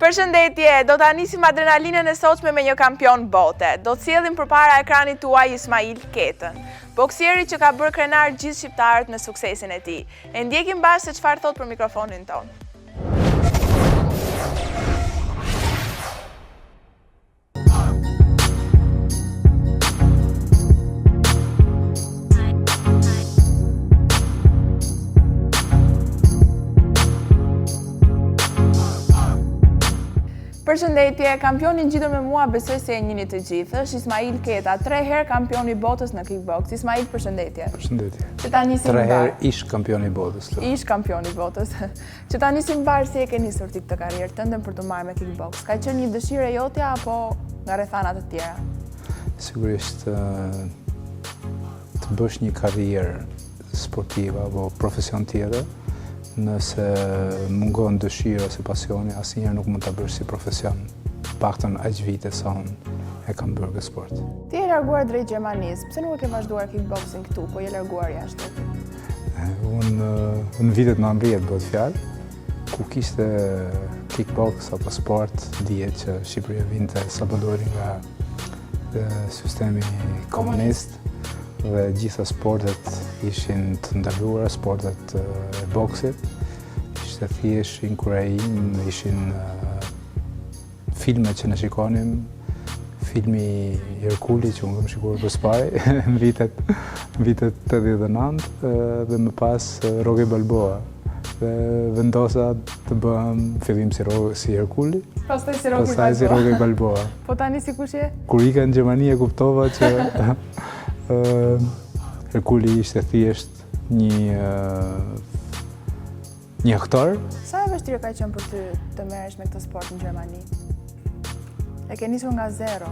Përshëndetje, do ta nisim adrenalinën e sotshme me një kampion bote. Do të sjellim përpara ekranit tuaj Ismail Ketën, boksieri që ka bërë krenar gjithë shqiptarët me suksesin e tij. E ndjekim bashkë se çfarë thot për mikrofonin ton. Përshëndetje, kampioni ngjitur me mua besoj se e njihni të gjithë, është Ismail Keta, 3 herë kampioni i botës në kickbox. Ismail, përshëndetje. Përshëndetje. Që ta nisim 3 herë ish kampioni i botës. Ish kampioni i botës. Që ta nisim mbar si e ke nisur ti këtë karrierë tënde për të marrë me kickbox. Ka qenë një dëshirë e jotja apo nga rrethana të tjera? Sigurisht të bësh një karrierë sportive apo profesion tjetër, nëse mungon dëshira ose pasioni, asnjëherë nuk mund ta bësh si profesion. Paktën aq vite sa unë e kam bërë këtë sport. Ti je larguar drejt Gjermanisë. Pse nuk e ke vazhduar kickboxing këtu, po je larguar jashtë? Unë në vitet 90 bëhet fjalë, ku kishte kickbox apo sport, dihet që Shqipëria vinte sapo doli nga sistemi komunist. Dhe gjitha sportet ishin të ndaluara, sportet e boksit, ishte thjesht inkurajim, ishin filmet që ne shikonim, filmi Herkuli që unë kam shikuar për spari në vitet 89 dhe më pas Rocky Balboa. Dhe vendosa të bëhem fillim si Herkuli, pastaj si Rocky Balboa. Po tani si kush je? Kur ika në Gjermani e kuptova që Herkuli ishte thjesht një aktor. Sa e vështirë ka qenë për ty të merresh me këtë sport në Gjermani? E ke nisur nga zero,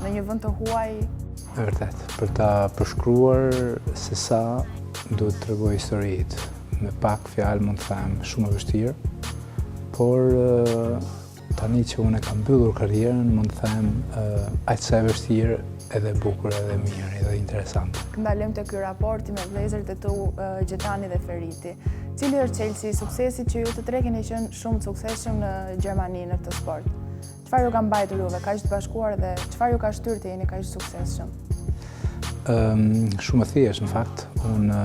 në një vend të huaj? E vërtet, për ta përshkruar se sa duhet të tregoj historitë, me pak fjalë mund të them shumë e vështirë, por tani që unë e kam mbyllur karrierën, mund të them aq sa e vështirë, edhe bukur, edhe mirë, edhe interesant. Ndalem të ky raporti me vëllezërit e tu Gjetani dhe Feriti. Cili është çelësi i suksesit që ju të tre keni qenë shumë të suksesshëm në Gjermani në këtë sport? Çfarë ju ka mbajtur juve kaq të bashkuar dhe çfarë ju ka shtyrë të jeni kaq të suksesshëm? Shumë e thjeshtë, në fakt. Unë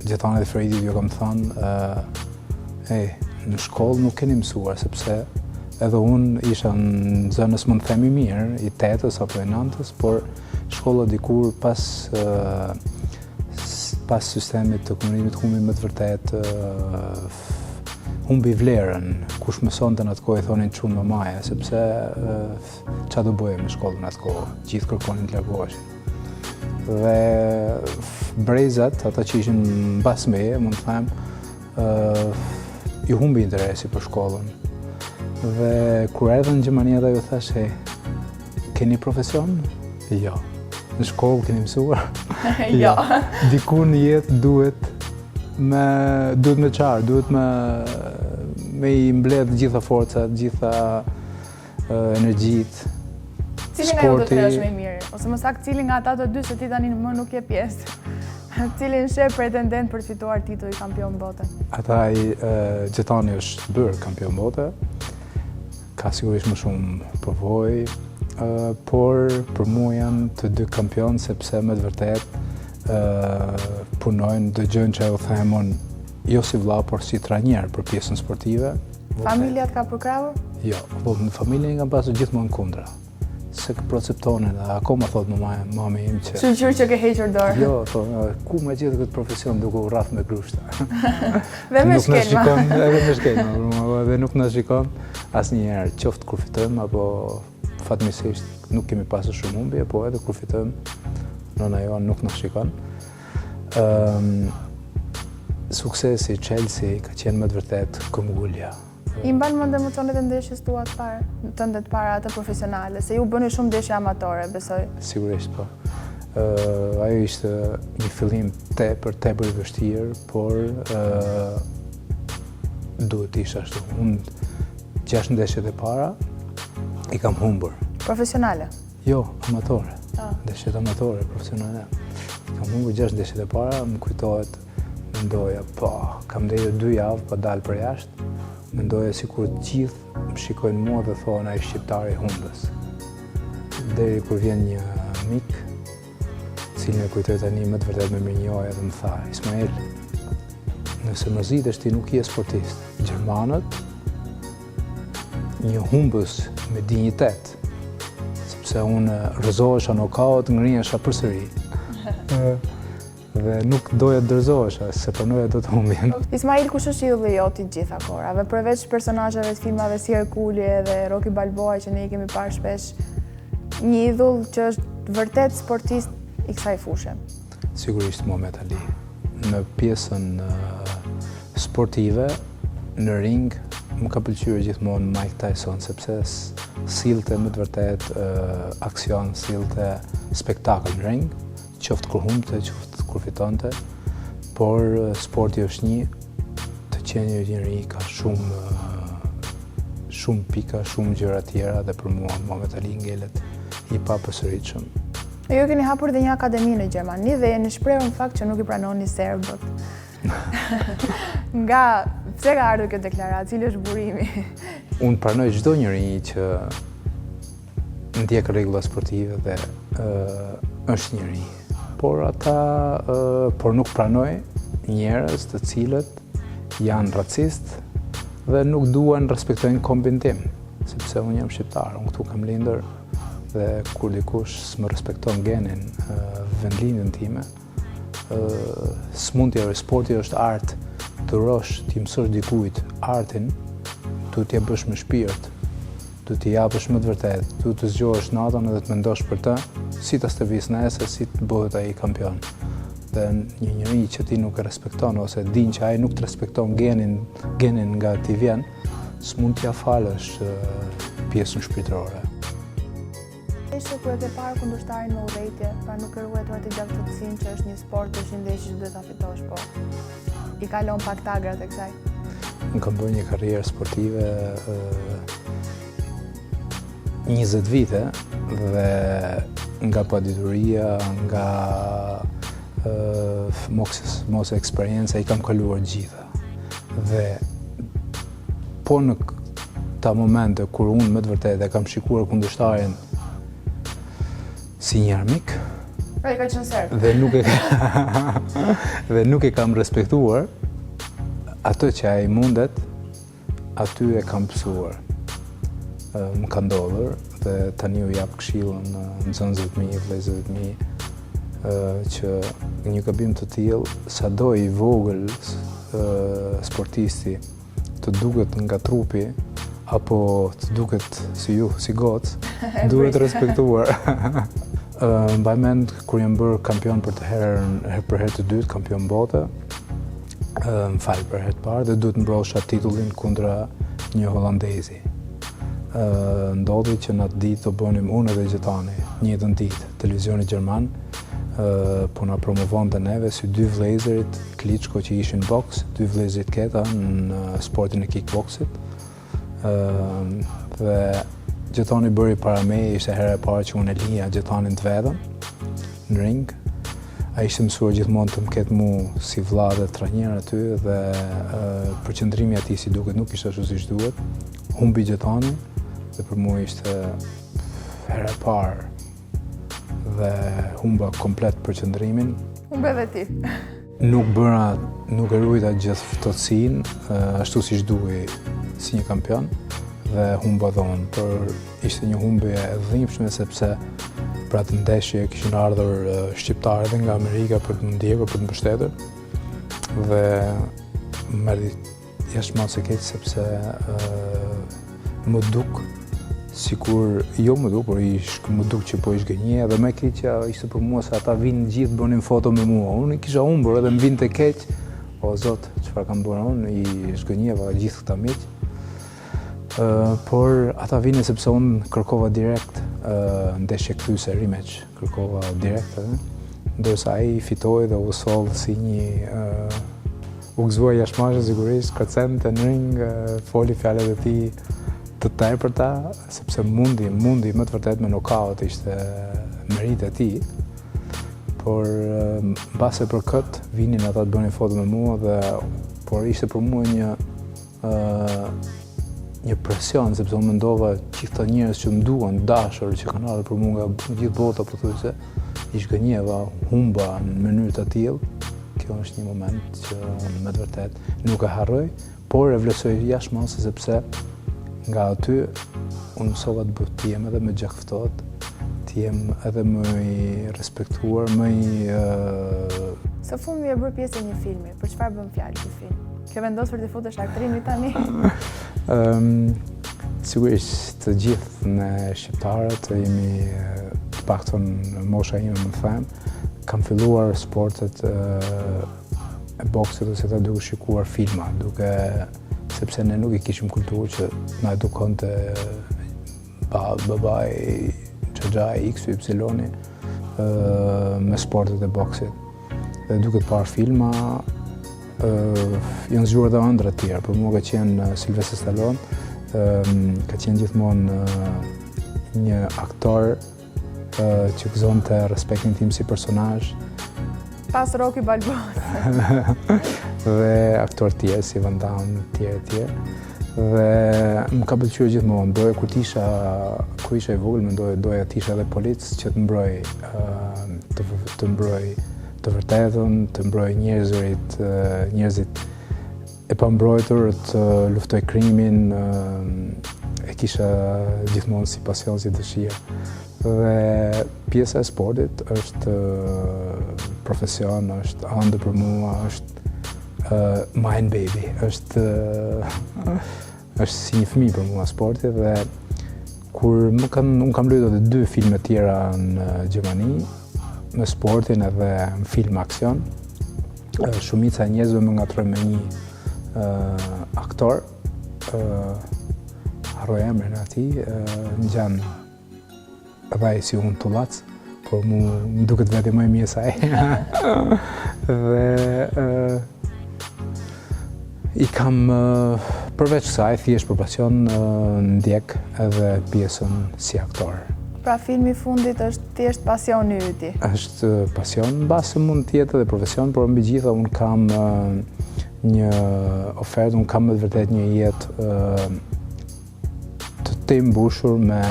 Gjetani dhe Feritit ju kam thënë, në shkollë nuk keni mësuar, sepse edhe unë isha në zënës mund të themi mirë, i 8-ës apo i 9-ës, por shkolla dikur pas sistemit të komunimit humbi më të vërtet, humbi vlerën, kush mësonte në atë kohë i thonin çun mamaja, sepse çfarë do bëje me shkollën atë kohë, gjithë kërkonin të largoheshin. Dhe brezat, ata që ishin mbas meje, mund të them, ju humbi interesi për shkollën. Dhe kur erdhën në Gjermani ata ju thash, keni profesion? Jo. Në shkollë keni mësuar? Jo. Diku në jetë duhet me qarë, duhet me i mbledh gjitha forcat, gjitha energjit. Cili nga ju do të tresh më i mirë? Ose më saktë cili nga ata të dy, se ti tani më nuk je pjesë? Cilin sheh pretendent për të fituar titull kampion bote? Ata Gjetani është bërë kampion bote. Ka sigurisht më shumë përvojë, por për mua janë të dy kampion sepse me të vërtet punojnë, dëgjojnë që u them unë, jo si vëlla, por si trajner për pjesën sportive. Familja të ka përkrahur? Jo, po në familjen kam pasur gjithmonë kundra. Se perceptonin, akoma thot mami im që... Shqyr që ke hequr dorë? Jo, ku me gjithë këtë profesion duke u rraf me grushta. Dhe me shkelma. Edhe me shkelma, dhe nuk në shikon asnjëherë, qoftë kur fitojmë, apo fatmirësisht nuk kemi pasur shumë humbje, po edhe kur fitojmë, nëna jonë nuk në shikon. Suksesi, çelësi ka qenë më të vërtet këmbgulja. I mban mend emocionet e ndeshjes tua të para atë profesionale, se ju bëni shumë ndeshje amatore, besoj. Sigurisht, po. Ajo ishte një fillim tepër i vështirë, por duhet ishte ashtu. Unë 6 ndeshjet e para i kam humbur. Profesionale? Jo, amatore. Ndeshjet amatore, profesionale. I kam humbur 6 ndeshjet e para, më kujtohet, mendoja, po, kam ndejë 2 javë pa dalë për jashtë. mendoja sikur të gjithë më shikojnë mua dhe thonë ai shqiptari humbës. Deri kur vjen një mik, cilin e kujtoj tani më të vërtet me mirënjohje dhe më tha, Ismail, nëse mërzitesh ti nuk je sportist. Gjermanët, një humbës me dinjitet, sepse unë rrëzohesha nokaut, ngrinesha përsëri. Dhe nuk doja të dërzohesha, se përnoja do të humbin. Ismail, kush është idolli jot i gjitha kohërave? Përveç personazheve të filmave si Herkuli dhe Rocky Balboa që ne i kemi parë shpesh, një idhull që është vërtet sportist i kësaj fushë. Sigurisht Muhamet Ali. Në pjesën sportive, në ring, më ka pëlqyer gjithmonë Mike Tyson, sepse sillte më të vërtet aksion, sillte spektakël në ring, qoftë kur humbte, qoftë kur fitonte, por sporti është një të qenjë njëri ka shumë pika, shumë gjëra tjera dhe për mua Muhamet Ali ngelet i papërsëritshëm. Ju keni hapur dhe një akademi në Gjermani dhe jeni shprehur në fakt që nuk i pranoni serbët. Pse ka ardhur kjo deklaratë, cili është burimi? Unë pranoj çdo njeri që ndjek rregulla sportive dhe është njeri. Por nuk pranoj njerëz të cilët janë racist dhe nuk duan respektojnë kombin tim, sepse unë jam shqiptar, unë këtu kam lindur dhe kur dikush s'më respekton genin, vendlinjën time, s'mund t'ja sporti është art, të rosh, t'i mësosh dikujt artin, tu t'ja bësh me shpirt, tu t'i japësh më të vërtet, tu të zgjohesh natën edhe të mendosh për të, si ta stëvis nesër, si të bëhet ai kampion. Dhe një njeri që ti nuk e respekton ose din që ai nuk të respekton genin nga ti vjen, s'mund t'ja falësh pjesën shpirtërore. Ishte kur e ke parë kundërshtarin me udhëheqje, pra nuk e ruajtur atë gjaktësinë që është një sport të shëndetshëm që duhet ta fitosh, po i kalon pak tagrat e kësaj. Unë kam bërë një karrierë sportive 20 vite dhe nga padituria, nga mos eksperjenca i kam kaluar gjitha. Dhe po në ta momente kur unë më të vërtet e kam shikuar kundërshtarin si një armik, pra i ka qenë serb. Dhe nuk e kam respektuar, atë që ai mundet, aty e kam pësuar. Më ka ndodhur dhe tani u jap këshillën nxënësve mi, vëllezërve mi, që një gabim të tillë, sado i vogël sportisti të duket nga trupi apo të duket si gocë, duhet respektuar. Mbaj mend kur jam bërë kampion për herë të dytë, kampion bote, më fal për herë të parë dhe duhet mbrosha titullin kundra një holandezi. Ndodhi që në atë ditë të bënim unë edhe Gjetani, njëjtën ditë, televizioni gjerman, po na promovon të neve si dy vëllezërit Klitschko që ishin boks, dy vëllezërit keta në sportin e kickboksit. Dhe Gjetani bëri para me, ishte herë e parë që unë e lija Gjetanin të vetëm në ring. Ai ishte mësuar gjithmonë të më ketë mu si vëlla dhe trajner aty dhe përqendrimi atij si duket nuk ishte ashtu siç duhet. Humbi Gjetani dhe për mua ishte herë e parë dhe humba komplet përqendrimin. Humbe dhe ti. Nuk e ruajta gjithë ftohtësinë, ashtu siç duhej si një kampion dhe humba dhonë, por ishte një humbje e dhimbshme sepse për atë ndeshje kishin ardhur shqiptarë nga Amerika për të më ndjekur, për të më mbështetur. Dhe më erdhi jashtëmos e keq sepse më duk sikur, jo më duk, por më duk që po ish gënje dhe më e keqja ishte për mua se ata vinë gjithë bënin foto me mua. Unë kisha humbur edhe më vinte keq. O zot, çfarë kam bërë unë, i zgënjeva gjithë këta miq. Por ata vinin sepse unë kërkova direkt ndeshje kthyese rematch, kërkova direkt edhe. Ndërsa ai fitoi dhe u soll si një u gëzuar jashtëmarrje sigurisht, kërcente në ring, foli fjalët e tij të tepërta, sepse mundi më të vërtet me nokaut ishte merite e tij. Por mbase për këtë vinin ata të bënin foto me mua por ishte për mua një një presion, sepse unë mendova gjithë të njerëz që më duan, dashur, që kanë ardhur për mua nga gjithë bota, pothuajse, i zgënjeva, humba në mënyrë të tillë. Kjo është një moment që me të vërtet nuk e harroj, por e vlerësoj jashtëmos sepse nga aty unë mësova të jem edhe më gjakftohet, të jem edhe më i respektuar, më i... Së fundi e bërë pjesë e një filmi, për çfarë bën fjalë ky film? Ke vendosur të futesh aktrimi tani? Sigurisht të gjithë ne shqiptarët jemi të paktën mosha ime më them, kam filluar sportet e boksit ose të duke shikuar filma, sepse ne nuk i kishim kulturë që na edukonte babai, xhaxhai X, Y me sportet e boksit. Dhe duke të parë filma, janë zgjuar edhe ëndra të tjera. Për mua ka qenë Sylvester Stallone, ka qenë gjithmonë një aktor që gëzonte respektin tim si personazh. Pas Rocky Balboa. Dhe aktor tjerë si Van Damme, tjerë. Dhe më ka pëlqyer gjithmonë. Kur isha i vogël, doja të isha edhe polic që të mbroj të vërtetën, të mbroj njerëzit e pambrojtur, të luftoj krimin, e kisha gjithmonë si pasion, si dëshirë. Dhe pjesa e sportit është profesion, është ëndër për mua, është mind baby, është si një fëmijë për mua sporti. Dhe kur unë kam luajtur edhe 2 filma tjera në Gjermani, me sportin edhe në film aksion, shumica e njerëzve më ngatrojnë me një aktor, harroj emrin e atij, ngjan edhe ai si unë tullac, por më duket vetë më e mirë se ai. Dhe i kam përveç kësaj, thjesht për pasion, ndjek edhe pjesën si aktor. Pra filmi i fundit është thjesht pasioni yti? Është pasion, mbase mund të jetë edhe profesion, por mbi gjitha unë kam një ofertë, unë kam me të vërtet një jetë të mbushur me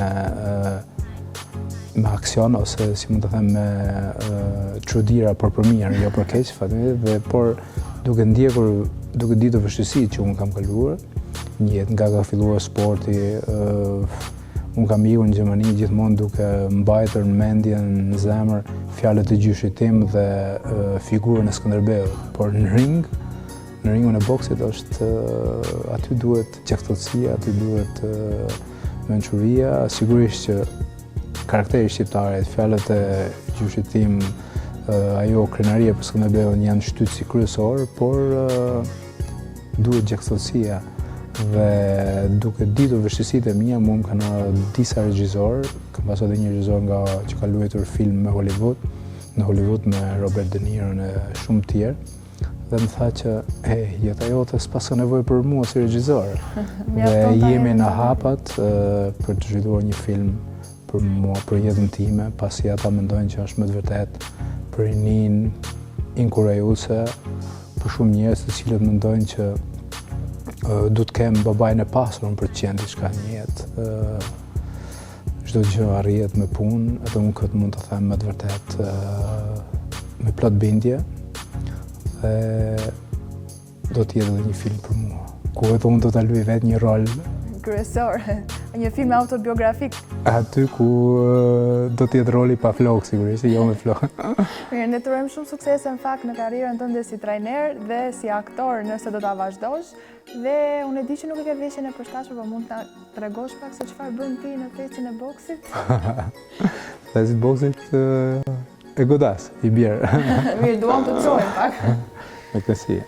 aksion, ose si mund të them me çuditëra, por për mirë, jo për keq, faleminderit, por duke ditur vështirësitë që unë kam kaluar, një jetë nga ka filluar sporti, unë kam ikur në Gjermani gjithmonë duke mbajtur në mendje, në zemër, fjalët e gjyshit tim dhe figurën e Skënderbeut. Por në ringun e boksit aty duhet gjaktësia, aty duhet mençuria, sigurisht që karakteri shqiptarit, fjalët e gjyshit tim, ajo krenaria për Skënderbeun janë shtytësi kryesor, por duhet gjaktësia. Dhe duke ditur vështirësitë e mia, mua më kanë ardhur disa regjizorë, kam pasur edhe një regjizor që ka luajtur film në Hollywood me Robert De Niro e shumë tjerë, dhe më tha që jeta jote s'pas ka nevojë për mua si regjizor. Dhe jemi në hapat për të zhvilluar një film për mua, për jetën time, pasi ata mendojnë që është më të vërtet për rinin inkurajuese për shumë njerëz të cilët mendojnë që du të kem babajnë e pasur për të qenë diçka në jetë. Çdo gjë arrihet me punë, edhe unë këtë mund të them me të vërtet me plot bindje, dhe do të jetë edhe një film për mua, ku edhe unë do ta luaj vetë një rol kryesor, një film autobiografik. Aty ku do të jetë roli pa flok, sigurisht, jo me flok. Mirë, ne të urojmë shumë suksese në fakt në karrierën tënde si trajner dhe si aktor, nëse do ta vazhdosh. Dhe unë e di që nuk e ke veshjen e përshtatshme, por mund ta tregosh pak se çfarë bën ti në fecin e boksit? Fecin e boksit e godas, i bjerë. Mirë, duam të të shohim pak. Me kësi.